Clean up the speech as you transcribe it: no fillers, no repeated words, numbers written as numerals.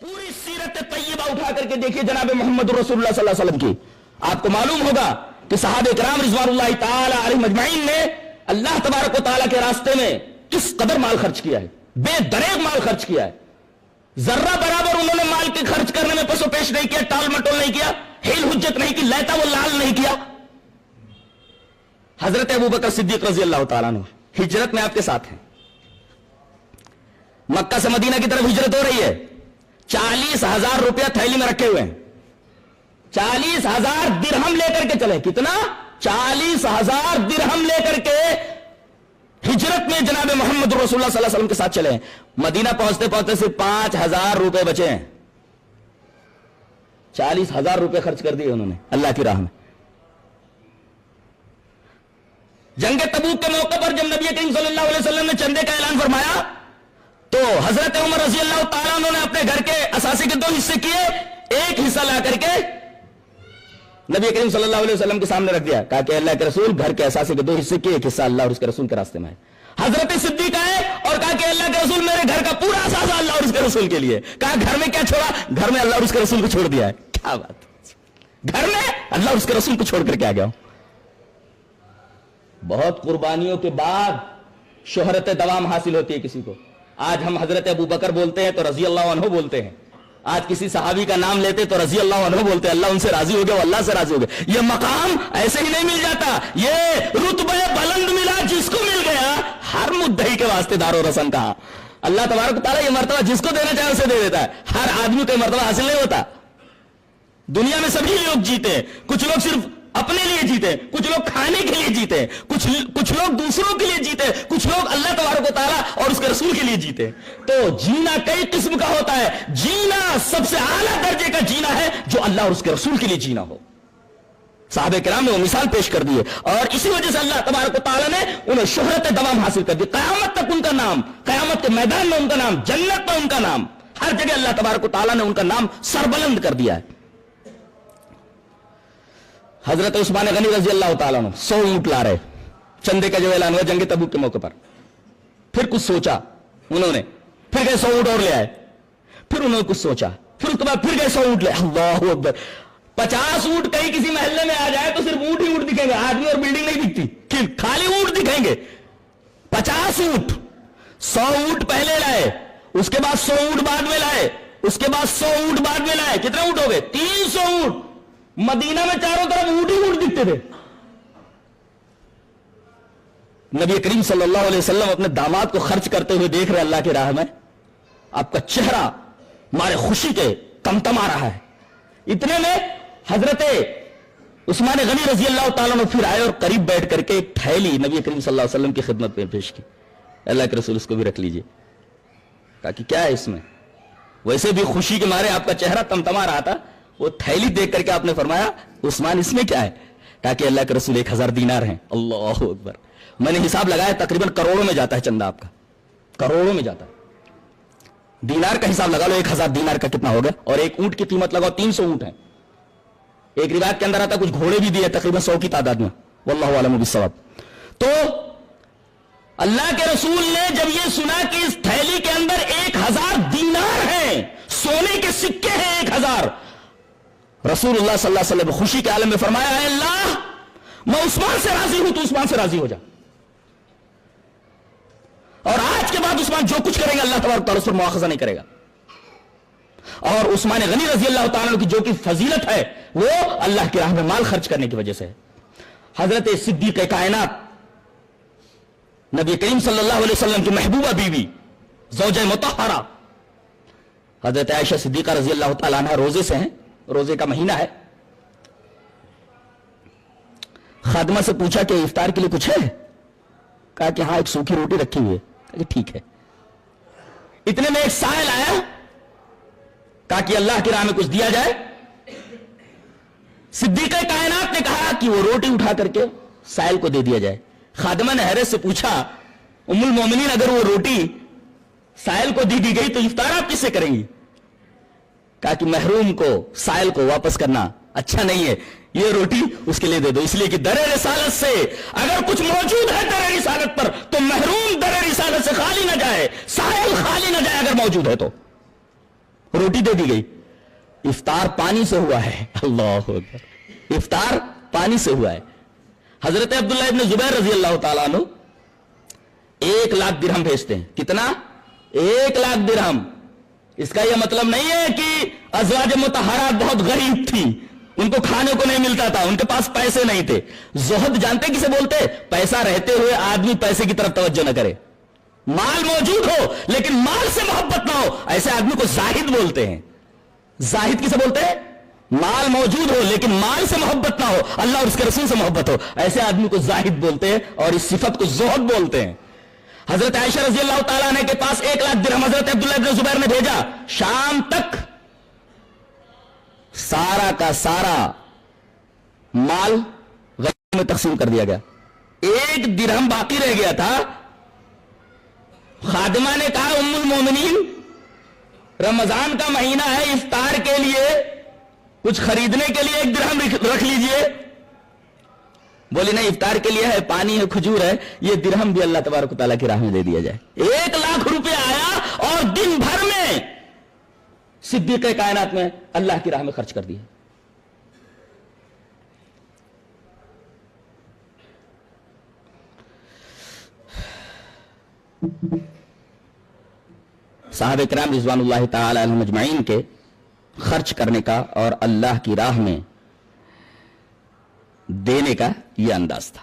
पूरी सीरत तैयबा उठा करके देखिए जनाब मोहम्मद रसूलुल्लाह सल्लल्लाहु अलैहि वसल्लम की, आपको मालूम होगा कि सहाबे किराम रिज़वानुल्लाहि ताला अलैहिम अजमईन ने अल्लाह तबारक व तआला के रास्ते में किस कदर माल खर्च किया है, बेदरेग माल खर्च किया है। जर्रा बराबर उन्होंने माल के खर्च करने में पसोपेश नहीं किया, टाल मटोल नहीं किया, हिल हुज्जत नहीं की, लैता वो लाल नहीं किया। हजरत अबू बकर सिद्दीक रजी अल्लाह तआला अन्हु हिजरत में आपके साथ हैं, मक्का से मदीना की तरफ हिजरत हो रही है, 40,000 रुपया थैली में रखे हुए हैं, 40,000 दिरहम लेकर के चले। कितना? 40,000 दिरहम लेकर के हिजरत में जनाब मोहम्मद रसूलुल्लाह सल्लल्लाहु अलैहि वसल्लम के साथ चले। मदीना पहुंचते पहुंचते सिर्फ 5,000 रुपए बचे हैं। 40,000 रुपए खर्च कर दिए उन्होंने अल्लाह की राह में। जंग तबूक के मौके पर जब नबी करीम सल्लल्लाहु अलैहि वसल्लम ने चंदे का ऐलान फरमाया तो हजरत उमर रजी अल्लाह तआला अन्हु ने अपने घर के असासे के 2 हिस्से किए, एक हिस्सा ला करके नबी करीम सल्लल्लाहु अलैहि वसल्लम के सामने रख दिया। कहा कि अल्लाह के रसूल, घर के असासे के 2 हिस्से किए, एक हिस्सा अल्लाह और उसके रसूल के रास्ते में है। हजरत सिद्दीक आए और कहा कि अल्लाह के रसूल, मेरे घर का पूरा असासा अल्लाह और उसके रसूल के लिए। कहा घर में क्या छोड़ा? घर में अल्लाह और उसके रसूल को छोड़ दिया है। क्या बात, घर में अल्लाह और उसके रसूल को छोड़ करके आ गया। बहुत कुर्बानियों के बाद शोहरत दवाम हासिल होती है किसी को। आज हम हजरत अबू बकर बोलते हैं तो रजी अल्लाह अन्हु बोलते हैं, आज किसी सहाबी का नाम लेते तो रजी अल्लाह अन्हु बोलते हैं। अल्लाह उनसे राजी हो गया, अल्लाह से राजी हो गया। ये मकाम ऐसे ही नहीं मिल जाता, ये रुतबे बुलंद मिला जिसको मिल गया। हर मुद्दई के वास्ते दारो रसन कहा अल्लाह तबारक तआला ये मर्तबा जिसको देना चाहे उसे दे देता है। हर आदमी को मर्तबा हासिल नहीं होता। दुनिया में सभी लोग जीते, कुछ लोग सिर्फ अपने लिए जीते, कुछ लोग खाने के लिए जीते, कुछ लोग दूसरों के लिए जीते, कुछ लोग अल्लाह तबारक व तआला और उसके रसूल के लिए जीते। तो जीना कई किस्म का होता है। जीना सबसे आला दर्जे का जीना है जो अल्लाह और उसके रसूल के लिए जीना हो। साहबे किराम ने वो मिसाल पेश कर दी है और इसी वजह से अल्लाह तबारक व तआला ने उन्हें शोहरत दवाम हासिल कर दी। क़यामत तक उनका नाम, क़यामत के मैदान में उनका नाम, जन्नत में उनका नाम, हर जगह अल्लाह तबारक व तआला ने उनका नाम सरबुलंद कर दिया है। हजरत उस्मान गनी रजी अल्लाह तआला अन्हु 100 ऊंट ला रहे, चंदे का जो ऐलान हुआ जंग तबूक के मौके पर। फिर कुछ सोचा उन्होंने, फिर गए 100 ऊंट और ले आए, फिर उन्होंने कुछ सोचा, फिर उसके बाद फिर गए 100 ऊंट ले। अल्लाहू अकबर, 50 ऊंट कहीं किसी महल्ले में आ जाए तो सिर्फ ऊंट ही ऊंट दिखेंगे, आदमी और बिल्डिंग नहीं दिखती, खाली ऊंट दिखेंगे। 50 ऊंट, 100 ऊंट पहले लाए, उसके बाद 100 ऊंट बाद में लाए, उसके बाद 100 ऊंट बाद में लाए। कितने ऊंट हो गए? 300 ऊंट। मदीना में चारों तरफ ऊंट ही ऊंट दिखते थे। नबी करीम सल्लल्लाहु अलैहि वसल्लम अपने दामाद को खर्च करते हुए देख रहे अल्लाह की राह में। आपका चेहरा मारे खुशी के तमतमा रहा है। इतने में हजरत उस्मान गनी रजी अल्लाह तआला अन्हु फिर आए और करीब बैठ करके एक थैली नबी करीम सल्लल्लाहु अलैहि वसल्लम की खिदमत में पेश की। अल्लाह के रसूल, इसको भी रख लीजिए। कहा कि क्या है इसमें? वैसे भी खुशी के मारे आपका चेहरा तमतमा रहा था। वो थैली देख करके आपने फरमाया, उस्मान इसमें क्या है? कहा कि अल्लाह के रसूल 1000 दीनार हैं। अल्लाहू अकबर, मैंने हिसाब लगाया तकरीबन करोड़ों में जाता है चंदा आपका, करोड़ों में जाता है। दीनार का हिसाब लगा लो, 1000 दीनार का कितना हो गया? और एक ऊंट की कीमत लगाओ, 300 ऊंट है। एक रिवायत के अंदर आता कुछ घोड़े भी दिए तकरीबन 100 की तादाद में। वल्लाहु आलम बिस्सवाब। तो अल्लाह के रसूल ने जब यह सुना कि इस थैली के अंदर 1000 दीनार हैं, सोने के सिक्के हैं 1000, रसूलुल्लाह सल्लल्लाहु अलैहि वसल्लम खुशी के आलम में फरमाया, है अल्लाह मैं उस्मान से राजी हूं, तू उस्मान से राजी हो जा। और आज के बाद उस्मान जो कुछ करेंगे अल्लाह तबारक तआला उस पर मुआखजा नहीं करेगा। और उस्मान गनी रजी अल्लाह तआला की जो की फजीलत है वो अल्लाह की राह में माल खर्च करने की वजह से है। हजरत सिद्दीक कायनात नबी करीम सल्लल्लाहु अलैहि वसल्लम की महबूबा बीवी ज़ौजा मुतहहरा हजरत आयशा सिद्दीका रजी अल्लाह तआला अन्हा रोजे से हैं, रोजे का महीना है। खादमा से पूछा कि इफ्तार के लिए कुछ है? कहा कि हाँ, एक सूखी रोटी रखी हुई है। कहा कि ठीक है। इतने में एक साइल आया, कहा कि अल्लाह की राह में कुछ दिया जाए। सिद्दीक़ कायनात ने कहा कि वो रोटी उठा करके साइल को दे दिया जाए। खादमा ने हैरत से पूछा, उम्मुल मोमिनीन, अगर वो रोटी साइल को दी गई तो इफ्तार आप किससे करेंगी? कहा कि महरूम को साइल को वापस करना अच्छा नहीं है, ये रोटी उसके लिए दे दो, इसलिए कि दरे रिसालत से अगर कुछ मौजूद है दरे रिसालत पर तो महरूम दरे रिसालत से खाली ना जाए, साइल खाली ना जाए अगर मौजूद है तो। روٹی دے دی گئی. افطار پانی سے ہوا ہے. اللہ اکبر. افطار پانی سے ہوا ہے. حضرت عبداللہ ابن زبیر رضی اللہ تعالیٰ عنہ 1,00,000 درہم بھیجتے ہیں. کتنا؟ 1,00,000 درہم. اس کا یہ مطلب نہیں ہے کہ ازواج مطہرات بہت غریب تھی, ان کو کھانے کو نہیں ملتا تھا, ان کے پاس پیسے نہیں تھے. زہد جانتے کسے بولتے؟ پیسہ رہتے ہوئے آدمی پیسے کی طرف توجہ نہ کرے. مال موجود ہو لیکن مال سے محبت نہ ہو, ایسے آدمی کو زاہد بولتے ہیں. زاہد کسے بولتے ہیں؟ مال موجود ہو لیکن مال سے محبت نہ ہو, اللہ اور اس کے رسول سے محبت ہو, ایسے آدمی کو زاہد بولتے ہیں اور اس صفت کو زہد بولتے ہیں. حضرت عائشہ رضی اللہ تعالیٰ عنہ کے پاس 1,00,000 درہم حضرت عبداللہ ابن زبیر نے بھیجا. شام تک سارا کا سارا مال غنیمت میں تقسیم کر دیا گیا. 1 درہم باقی رہ گیا تھا. خادمہ نے کہا ام المومنین رمضان کا مہینہ ہے, افطار کے لیے کچھ خریدنے کے لیے 1 درہم رکھ لیجئے. بولی نہیں, افطار کے لیے ہے, پانی ہے, کھجور ہے, یہ درہم بھی اللہ تبارک و تعالیٰ کی راہ میں دے دیا جائے. 1,00,000 روپے آیا اور دن بھر میں صدیق کائنات میں اللہ کی راہ میں خرچ کر دیا. صحابہ کرام رضوان اللہ تعالی عنہم اجمعین کے خرچ کرنے کا اور اللہ کی راہ میں دینے کا یہ انداز تھا.